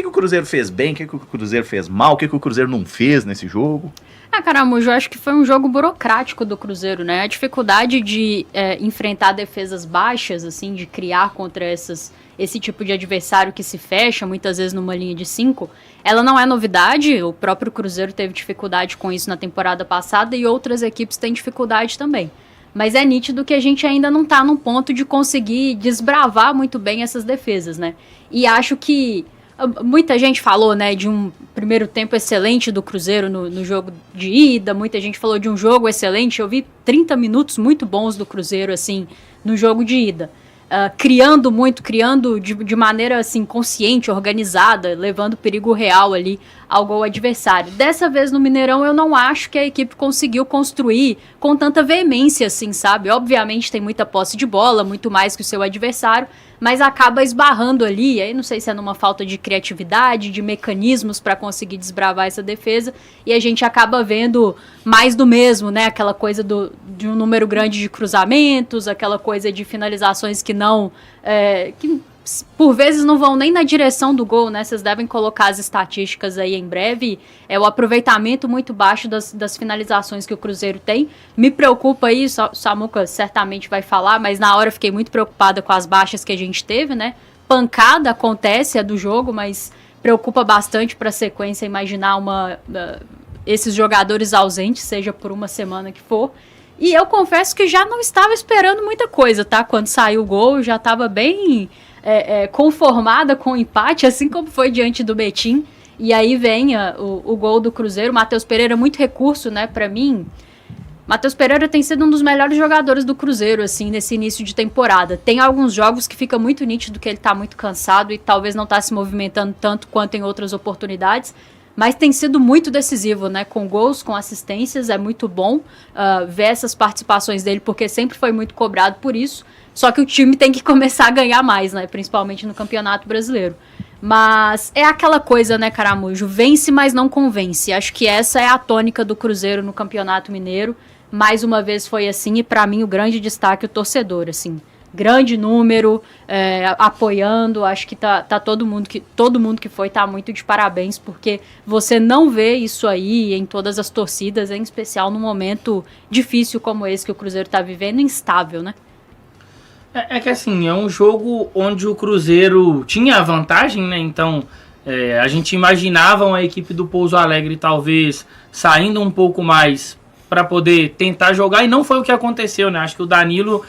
que o Cruzeiro fez bem, o que o Cruzeiro fez mal, o que o Cruzeiro não fez nesse jogo? Caramujo, eu acho que foi um jogo burocrático do Cruzeiro, né? A dificuldade de enfrentar defesas baixas, assim, de criar contra esse tipo de adversário que se fecha, muitas vezes numa linha de 5, ela não é novidade. O próprio Cruzeiro teve dificuldade com isso na temporada passada e outras equipes têm dificuldade também. Mas é nítido que a gente ainda não tá num ponto de conseguir desbravar muito bem essas defesas, né? E acho que muita gente falou, né, de um primeiro tempo excelente do Cruzeiro no jogo de ida, muita gente falou de um jogo excelente. Eu vi 30 minutos muito bons do Cruzeiro, assim, no jogo de ida. Criando muito, criando de maneira assim, consciente, organizada, levando perigo real ali ao gol adversário. Dessa vez no Mineirão eu não acho que a equipe conseguiu construir com tanta veemência assim, sabe? Obviamente tem muita posse de bola, muito mais que o seu adversário, mas acaba esbarrando ali, aí não sei se é numa falta de criatividade, de mecanismos para conseguir desbravar essa defesa, e a gente acaba vendo mais do mesmo, né? Aquela coisa de um número grande de cruzamentos, aquela coisa de finalizações que não... que por vezes não vão nem na direção do gol, né? Vocês devem colocar as estatísticas aí em breve. É o aproveitamento muito baixo das finalizações que o Cruzeiro tem. Me preocupa isso, o Samuca certamente vai falar, mas na hora eu fiquei muito preocupada com as baixas que a gente teve, né? Pancada acontece, é do jogo, mas preocupa bastante para a sequência imaginar esses jogadores ausentes, seja por uma semana que for. E eu confesso que já não estava esperando muita coisa, tá? Quando saiu o gol, eu já estava bem... conformada com o empate, assim como foi diante do Betim. E aí vem o gol do Cruzeiro. Matheus Pereira, muito recurso, né, pra mim. Matheus Pereira tem sido um dos melhores jogadores do Cruzeiro, assim, nesse início de temporada. Tem alguns jogos que fica muito nítido que ele tá muito cansado e talvez não tá se movimentando tanto quanto em outras oportunidades, mas tem sido muito decisivo, né, com gols, com assistências. É muito bom ver essas participações dele, porque sempre foi muito cobrado por isso. Só que o time tem que começar a ganhar mais, né? Principalmente no Campeonato Brasileiro. Mas é aquela coisa, né, Caramujo? Vence, mas não convence. Acho que essa é a tônica do Cruzeiro no Campeonato Mineiro. Mais uma vez foi assim, e pra mim o grande destaque, o torcedor, assim. Grande número, apoiando. Acho que tá todo mundo que foi tá muito de parabéns, porque você não vê isso aí em todas as torcidas, em especial num momento difícil como esse que o Cruzeiro tá vivendo, instável, né? É que assim, é um jogo onde o Cruzeiro tinha a vantagem, né? Então, a gente imaginava uma equipe do Pouso Alegre talvez saindo um pouco mais para poder tentar jogar, e não foi o que aconteceu, né? Acho que o Danilo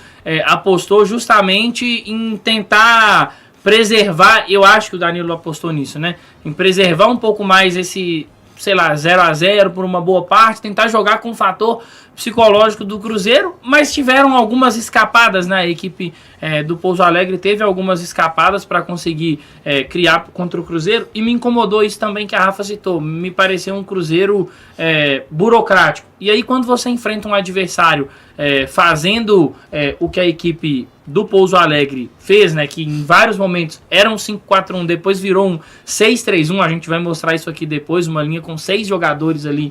apostou justamente em tentar preservar, eu acho que o Danilo apostou nisso, né? Em preservar um pouco mais esse, sei lá, 0-0 por uma boa parte, tentar jogar com o fator psicológico do Cruzeiro, mas tiveram algumas escapadas, né? A equipe do Pouso Alegre teve algumas escapadas para conseguir criar contra o Cruzeiro, e me incomodou isso também que a Rafa citou. Me pareceu um Cruzeiro burocrático. E aí quando você enfrenta um adversário fazendo o que a equipe do Pouso Alegre fez, né, que em vários momentos era um 5-4-1, depois virou um 6-3-1, a gente vai mostrar isso aqui depois, uma linha com 6 jogadores ali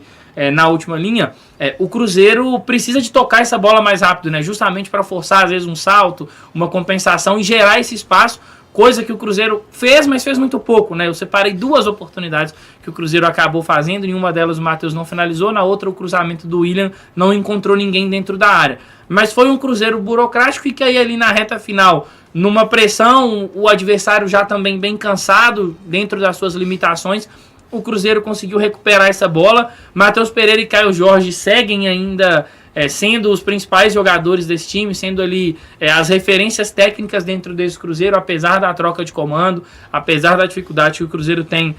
na última linha, o Cruzeiro precisa de tocar essa bola mais rápido, né, justamente para forçar às vezes um salto, uma compensação e gerar esse espaço, coisa que o Cruzeiro fez, mas fez muito pouco, né? Eu separei 2 oportunidades que o Cruzeiro acabou fazendo, em uma delas o Matheus não finalizou, na outra o cruzamento do William não encontrou ninguém dentro da área. Mas foi um Cruzeiro burocrático e que aí ali na reta final, numa pressão, o adversário já também bem cansado, dentro das suas limitações, o Cruzeiro conseguiu recuperar essa bola. Matheus Pereira e Caio Jorge seguem ainda sendo os principais jogadores desse time, sendo ali as referências técnicas dentro desse Cruzeiro, apesar da troca de comando, apesar da dificuldade que o Cruzeiro tem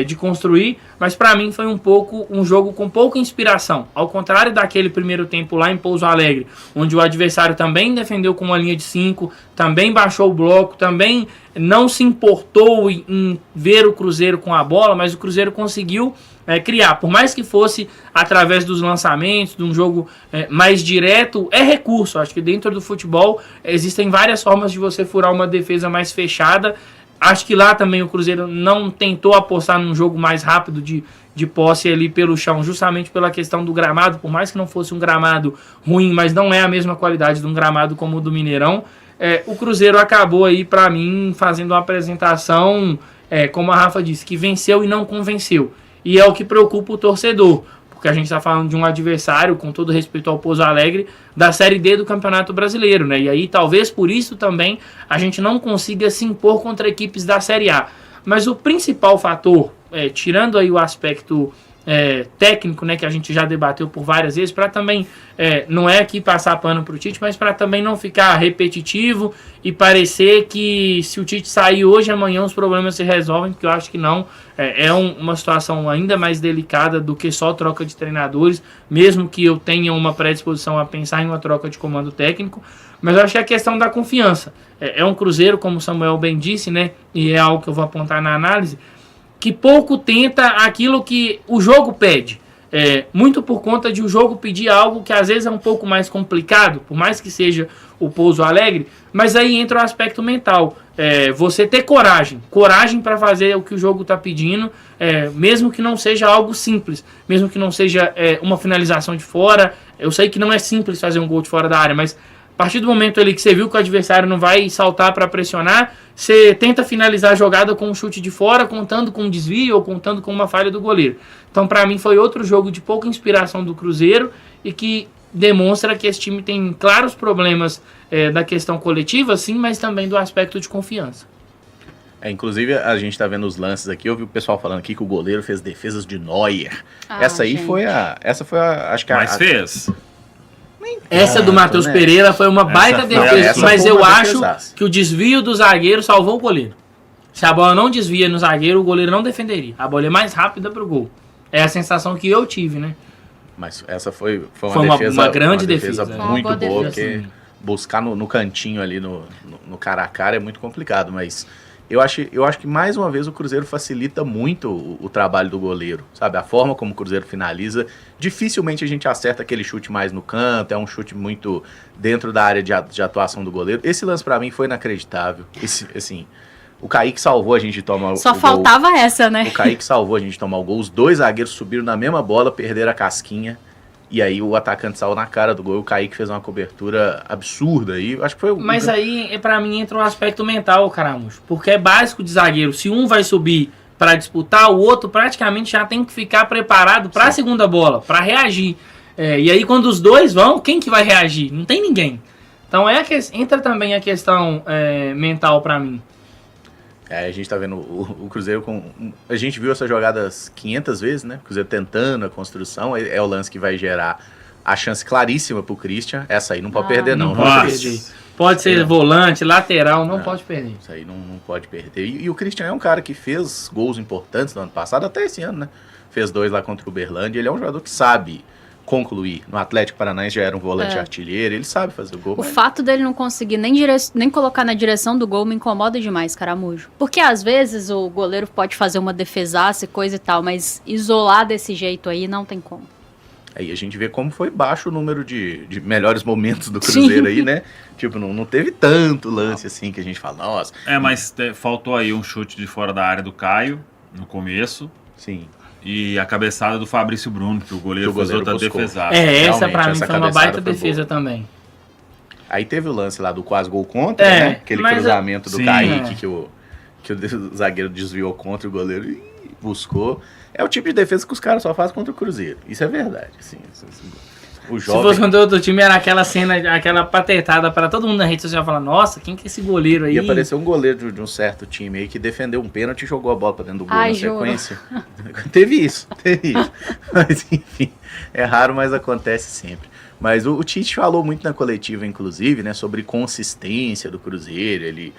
de construir, mas para mim foi um jogo com pouca inspiração, ao contrário daquele primeiro tempo lá em Pouso Alegre, onde o adversário também defendeu com uma linha de 5, também baixou o bloco, também não se importou em ver o Cruzeiro com a bola, mas o Cruzeiro conseguiu criar, por mais que fosse através dos lançamentos, de um jogo mais direto, é recurso. Acho que dentro do futebol existem várias formas de você furar uma defesa mais fechada. Acho que lá também o Cruzeiro não tentou apostar num jogo mais rápido de posse ali pelo chão, justamente pela questão do gramado, por mais que não fosse um gramado ruim, mas não é a mesma qualidade de um gramado como o do Mineirão. O Cruzeiro acabou aí, para mim, fazendo uma apresentação como a Rafa disse, que venceu e não convenceu. E é o que preocupa o torcedor, porque a gente está falando de um adversário, com todo respeito ao Pouso Alegre, da Série D do Campeonato Brasileiro, né? E aí talvez por isso também a gente não consiga se impor contra equipes da Série A. Mas o principal fator, tirando aí o aspecto técnico, né, que a gente já debateu por várias vezes, para também, não é aqui passar pano para o Tite, mas para também não ficar repetitivo e parecer que se o Tite sair hoje, amanhã os problemas se resolvem, porque eu acho que não. Uma situação ainda mais delicada do que só troca de treinadores, mesmo que eu tenha uma predisposição a pensar em uma troca de comando técnico, mas eu acho que é a questão da confiança. É um Cruzeiro, como o Samuel bem disse, né, e é algo que eu vou apontar na análise, que pouco tenta aquilo que o jogo pede. Muito por conta de o jogo pedir algo que às vezes é um pouco mais complicado, por mais que seja o Pouso Alegre, mas aí entra o aspecto mental. Você ter coragem para fazer o que o jogo está pedindo, mesmo que não seja algo simples, mesmo que não seja uma finalização de fora. Eu sei que não é simples fazer um gol de fora da área, mas a partir do momento ali que você viu que o adversário não vai saltar para pressionar, você tenta finalizar a jogada com um chute de fora, contando com um desvio ou contando com uma falha do goleiro. Então, para mim, foi outro jogo de pouca inspiração do Cruzeiro e que demonstra que esse time tem claros problemas da questão coletiva, sim, mas também do aspecto de confiança. Inclusive, a gente tá vendo os lances aqui, eu vi o pessoal falando aqui que o goleiro fez defesas de Neuer. Essa aí foi a... acho que Mas fez. Essa do Matheus Pereira foi uma baita defesa, mas eu acho que o desvio do zagueiro salvou o goleiro. Se a bola não desvia no zagueiro, o goleiro não defenderia. A bola é mais rápida pro gol. É a sensação que eu tive, né? Mas essa foi uma grande defesa. Muito boa, porque buscar no cantinho ali, no cara a cara é muito complicado, mas... Eu acho que mais uma vez o Cruzeiro facilita muito o trabalho do goleiro, sabe? A forma como o Cruzeiro finaliza, dificilmente a gente acerta aquele chute mais no canto, é um chute muito dentro da área de atuação do goleiro. Esse lance pra mim foi inacreditável. O Kaique salvou a gente de tomar o gol. Só faltava essa, né? O Kaique salvou a gente de tomar o gol. Os dois zagueiros subiram na mesma bola, perderam a casquinha. E aí o atacante saiu na cara do gol. O Kaique fez uma cobertura absurda aí. Acho que foi. Mas aí, pra mim, entra um aspecto mental, Caramujo. Porque é básico de zagueiro. Se um vai subir pra disputar, o outro praticamente já tem que ficar preparado pra segunda bola, pra reagir. E aí, quando os dois vão, quem que vai reagir? Não tem ninguém. Então, entra também a questão mental pra mim. A gente tá vendo o Cruzeiro a gente viu essas jogadas 500 vezes, né? O Cruzeiro tentando a construção. É o lance que vai gerar a chance claríssima pro Christian. Essa aí não pode perder, não. Não pode perder. Pode ser volante, lateral, não pode perder. Isso aí não pode perder. E o Christian é um cara que fez gols importantes no ano passado, até esse ano, né? Fez 2 lá contra o Uberlândia. Ele é um jogador que sabe concluir. No Atlético Paranaense já era um volante artilheiro, ele sabe fazer o gol. O fato dele não conseguir nem colocar na direção do gol me incomoda demais, Caramujo. Porque às vezes o goleiro pode fazer uma defesaça e coisa e tal, mas isolar desse jeito aí não tem como. Aí a gente vê como foi baixo o número de melhores momentos do Cruzeiro. Sim. Aí, né? Tipo, não teve tanto lance assim que a gente fala, nossa. Mas faltou aí um chute de fora da área do Caio no começo. Sim. E a cabeçada do Fabrício Bruno, que o goleiro fez outra defesada. Essa pra mim foi uma baita defesa também. Aí teve o lance lá do quase gol contra, né? Aquele cruzamento do Kaique que o zagueiro desviou contra o goleiro buscou. É o tipo de defesa que os caras só fazem contra o Cruzeiro. Isso é verdade. Assim, o jovem... Se fosse contra outro time, era aquela cena, aquela patetada para todo mundo na rede social falar, nossa, quem que é esse goleiro aí? E apareceu um goleiro de um certo time aí que defendeu um pênalti e jogou a bola pra dentro do gol na sequência. Teve isso. Mas enfim, é raro, mas acontece sempre. Mas o Tite falou muito na coletiva, inclusive, né, sobre consistência do Cruzeiro. Ele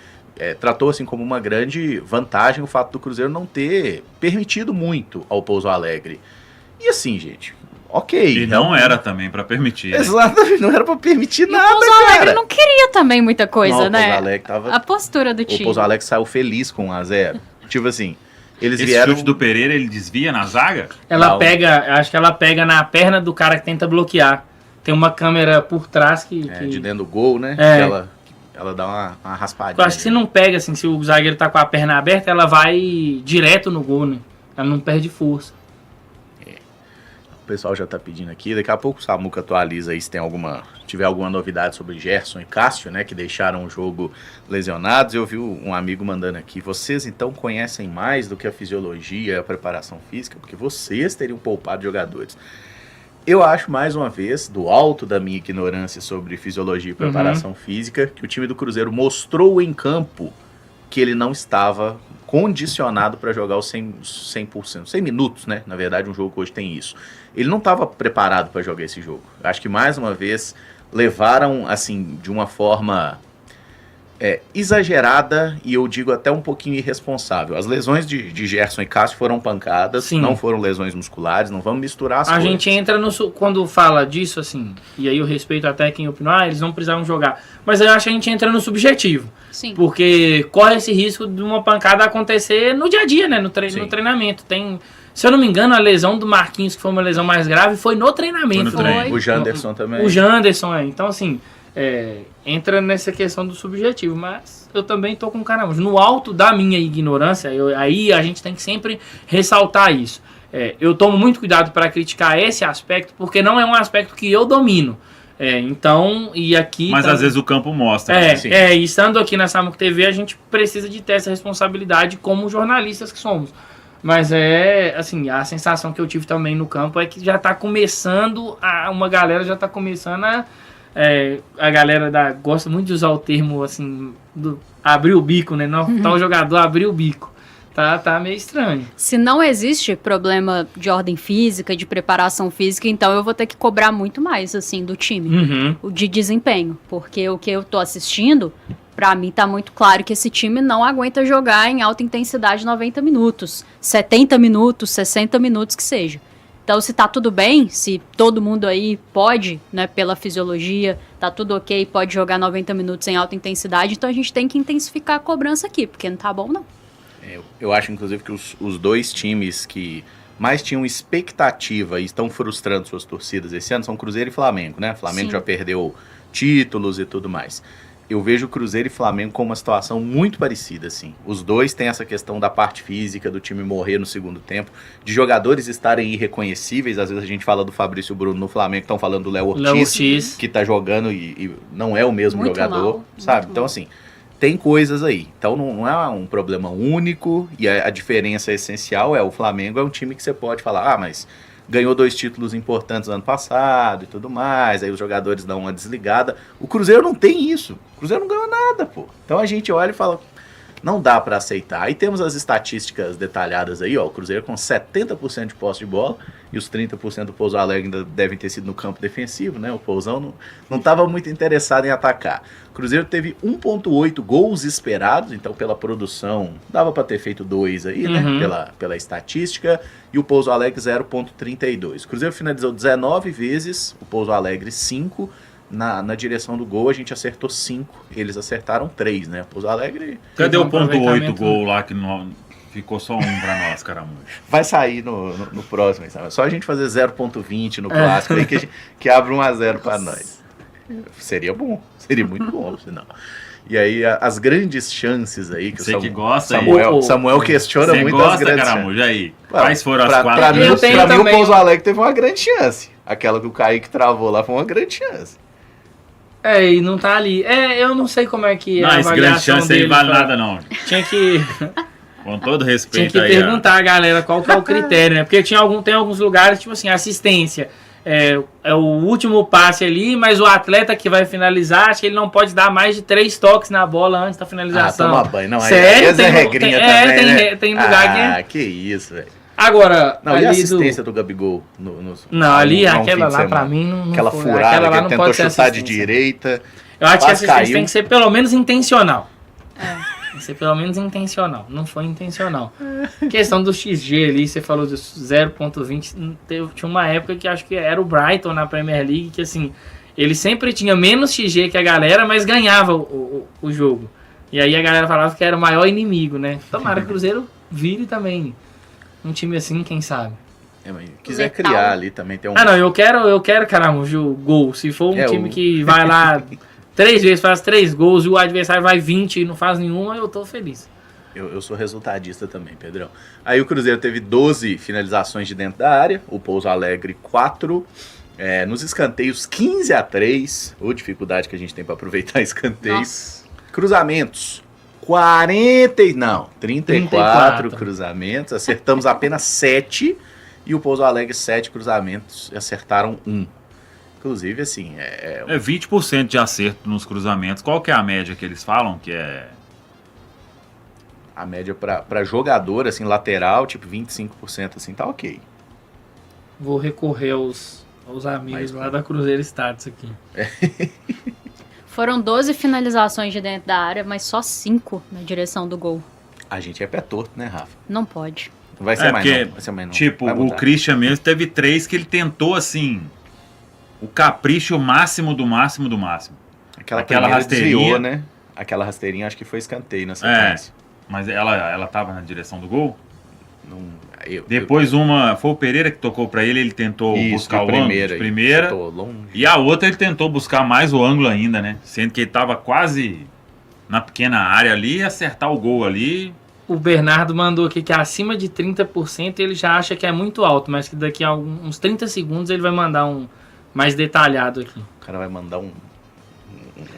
tratou assim como uma grande vantagem o fato do Cruzeiro não ter permitido muito ao Pouso Alegre. E assim, gente, ok. E não era também pra permitir. Exatamente, não era pra permitir nada, cara. O Pouso Alegre não queria também muita coisa, né? O Pouso Alegre tava... A postura do time. O Pouso Alegre saiu feliz com 1-0. Tipo assim, eles Esse vieram... chute do Pereira, ele desvia na zaga? Acho que ela pega na perna do cara que tenta bloquear. Tem uma câmera por trás que... de dentro do gol, né? Ela dá uma raspadinha. Eu acho que se não pega, assim, se o zagueiro tá com a perna aberta, ela vai direto no gol, né? Ela não perde força. pessoal já tá pedindo aqui. Daqui a pouco o Samuca atualiza aí se tem tiver alguma novidade sobre Gerson e Cássio, né, que deixaram o jogo lesionados. Eu vi um amigo mandando aqui, vocês então conhecem mais do que a fisiologia e a preparação física, porque vocês teriam poupado jogadores. Eu acho, mais uma vez, do alto da minha ignorância sobre fisiologia e preparação física, que o time do Cruzeiro mostrou em campo que ele não estava condicionado para jogar os 100%, 100 minutos, né? Na verdade, um jogo que hoje tem isso. Ele não estava preparado para jogar esse jogo. Acho que, mais uma vez, levaram, assim, de uma forma exagerada e eu digo até um pouquinho irresponsável. As lesões de Gerson e Cássio foram pancadas, Sim. Não foram lesões musculares, não vamos misturar as coisas. A gente entra quando fala disso, assim, e aí eu respeito até quem opinou, eles não precisavam jogar. Mas eu acho que a gente entra no subjetivo. Sim. Porque corre esse risco de uma pancada acontecer no dia a dia, né? No treinamento. Se eu não me engano, a lesão do Marquinhos, que foi uma lesão mais grave, foi no treinamento. Foi. O Janderson também. O Janderson, Então, assim, entra nessa questão do subjetivo. Mas eu também tô com caramba. No alto da minha ignorância, aí a gente tem que sempre ressaltar isso. Eu tomo muito cuidado para criticar esse aspecto, porque não é um aspecto que eu domino. Então, e aqui... Mas às vezes o campo mostra. E estando aqui na Samuca TV, a gente precisa de ter essa responsabilidade como jornalistas que somos. Mas assim, a sensação que eu tive também no campo é que já tá começando, uma galera já tá começando a galera gosta muito de usar o termo, assim, abrir o bico, né? Tal jogador abriu o bico. Tá meio estranho. Se não existe problema de ordem física, de preparação física, então eu vou ter que cobrar muito mais, assim, do time, de desempenho. Porque o que eu tô assistindo, pra mim tá muito claro que esse time não aguenta jogar em alta intensidade 90 minutos, 70 minutos, 60 minutos que seja. Então, se tá tudo bem, se todo mundo aí pode, né, pela fisiologia, tá tudo ok, pode jogar 90 minutos em alta intensidade, então a gente tem que intensificar a cobrança aqui, porque não tá bom, não. Eu acho, inclusive, que os dois times que mais tinham expectativa e estão frustrando suas torcidas esse ano são Cruzeiro e Flamengo, né? Flamengo Sim. já perdeu títulos e tudo mais. Eu vejo Cruzeiro e Flamengo com uma situação muito parecida, assim. Os dois têm essa questão da parte física, do time morrer no segundo tempo, de jogadores estarem irreconhecíveis. Às vezes a gente fala do Fabrício Bruno no Flamengo, estão falando do Léo Ortiz, que tá jogando e não é o mesmo muito jogador, mal, sabe? muito Então, mal. assim, tem coisas aí. Então não é um problema único e a diferença essencial o Flamengo é um time que você pode falar, mas ganhou 2 títulos importantes no ano passado e tudo mais, aí os jogadores dão uma desligada. O Cruzeiro não tem isso. O Cruzeiro não ganhou nada, pô. Então a gente olha e fala, não dá pra aceitar. Aí temos as estatísticas detalhadas aí, ó, o Cruzeiro com 70% de posse de bola e os 30% do Pouso Alegre ainda devem ter sido no campo defensivo, né? O Pousão não estava muito interessado em atacar. O Cruzeiro teve 1,8 gols esperados, então pela produção dava para ter feito 2 aí, né? Pela estatística, e o Pouso Alegre 0,32. O Cruzeiro finalizou 19 vezes, o Pouso Alegre 5. Na direção do gol a gente acertou 5, eles acertaram 3, né? O Pouso Alegre... Cadê o ponto 8 gol lá que não... Ficou só 1 pra nós, Caramujo. Vai sair no próximo, sabe? Só a gente fazer 0,20 no clássico aí que abre 1-0 pra nós. Seria bom, seria muito bom, sinal. E aí as grandes chances aí que Você que gosta Samuel questiona muito gosta, as grandes Caramujo, chances. aí. Quais foram as 4? Pra mim o Pouso Alegre teve uma grande chance. Aquela que o Kaique travou lá foi uma grande chance. E não tá ali. Eu não sei como é que não, a avaliação grande chance aí vale nada não. Tinha que... Com todo respeito tinha que perguntar a galera qual que é o critério, né? Porque tem alguns lugares, tipo assim, assistência. É o último passe ali, mas o atleta que vai finalizar, acho que ele não pode dar mais de 3 toques na bola antes da finalização. Toma banho. Não, sério? Essa é regrinha também, né? Tem lugar que é... que isso, velho. Agora, não, e a assistência do Gabigol? Não, ali, aquela lá pra mim não aquela foi. Furada aquela lá que não tentou pode ser chutar de direita. Eu acho que a assistência tem que ser pelo menos intencional. Tem que ser pelo menos intencional. Não foi intencional. Questão do XG ali, você falou dos 0,20. Tinha uma época que acho que era o Brighton na Premier League, que assim, ele sempre tinha menos XG que a galera, mas ganhava o jogo. E aí a galera falava que era o maior inimigo, né? Tomara que o Cruzeiro vire também um time assim, quem sabe. Mas quiser criar ali também tem um... não, eu quero, Caramujo, gol. Se for um time que vai lá 3 vezes, faz 3 gols e o adversário vai 20 e não faz nenhuma, eu tô feliz. Eu sou resultadista também, Pedrão. Aí o Cruzeiro teve 12 finalizações de dentro da área, o Pouso Alegre 4, nos escanteios 15-3, ou dificuldade que a gente tem para aproveitar escanteios. Nossa. Cruzamentos 34 cruzamentos, acertamos apenas 7 e o Pouso Alegre 7 cruzamentos e acertaram 1. Inclusive, assim, É 20% de acerto nos cruzamentos. Qual que é a média que eles falam? Que é... A média para jogador, assim, lateral, tipo 25%, assim, tá ok. Vou recorrer aos amigos lá da Cruzeiro Status aqui. Foram 12 finalizações de dentro da área, mas só 5 na direção do gol. A gente é pé torto, né, Rafa? Não pode. Não vai ser mais porque, não. Vai ser mais não. tipo, Vai o mudar. Christian mesmo teve 3 que ele tentou, assim, o capricho máximo do máximo do máximo. Aquela aquela rasteirinha. desviou, né? Aquela rasteirinha acho que foi escanteio na sequência. Mas ela tava na direção do gol? Depois Foi o Pereira que tocou pra ele tentou buscar o ângulo de primeira. Longe. E a outra ele tentou buscar mais o ângulo ainda, né? Sendo que ele tava quase na pequena área ali, acertar o gol ali. O Bernardo mandou aqui que acima de 30% ele já acha que é muito alto, mas que daqui a uns 30 segundos ele vai mandar um mais detalhado aqui. O cara vai mandar um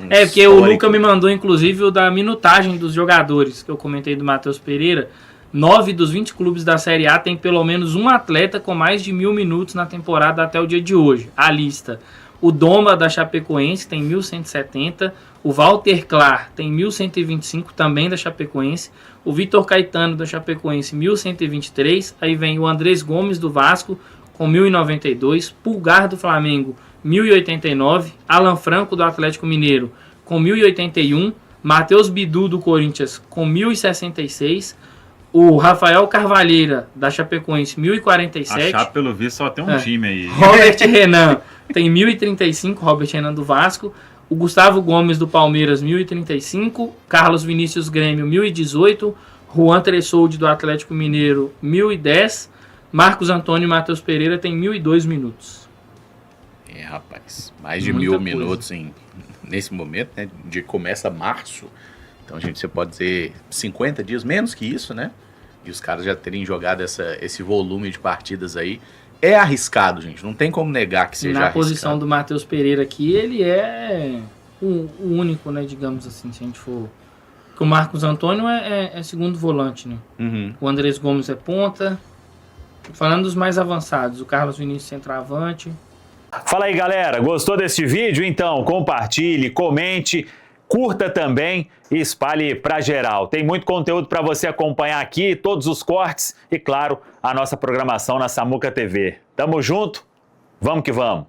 Porque histórico. o Luca me mandou inclusive o da minutagem dos jogadores, que eu comentei do Matheus Pereira. 9 dos 20 clubes da Série A tem pelo menos um atleta com mais de 1.000 minutos na temporada até o dia de hoje. A lista: o Doma da Chapecoense tem 1.170, o Walter Clar tem 1.125 também da Chapecoense, o Vitor Caetano da Chapecoense 1.123, aí vem o Andrés Gomes do Vasco com 1.092, Pulgar do Flamengo 1.089, Alan Franco do Atlético Mineiro com 1.081, Matheus Bidu do Corinthians com 1.066, o Rafael Carvalheira da Chapecoense 1.047. A Chape, pelo visto, só tem um time aí. Robert Renan tem 1.035, Robert Renan do Vasco. O Gustavo Gomes do Palmeiras 1.035, Carlos Vinícius Grêmio 1.018, Juan Tressoldi do Atlético Mineiro 1.010, Marcos Antônio e Matheus Pereira tem 1.002 minutos. Rapaz, mais de Muita 1.000 coisa. minutos nesse momento, né? De começa março. Então, você pode dizer 50 dias, menos que isso, né? E os caras já terem jogado esse volume de partidas aí. É arriscado, gente. Não tem como negar que seja Na arriscado. posição do Matheus Pereira aqui, ele é o único, né? Digamos assim, se a gente for... Porque o Marcos Antônio é segundo volante, né? Uhum. O Andrés Gomes é ponta. Falando dos mais avançados, o Carlos Vinícius centroavante. Fala aí, galera, gostou desse vídeo? Então compartilhe, comente, curta também e espalhe pra geral. Tem muito conteúdo para você acompanhar aqui, todos os cortes e, claro, a nossa programação na Samuca TV. Tamo junto? Vamos que vamos!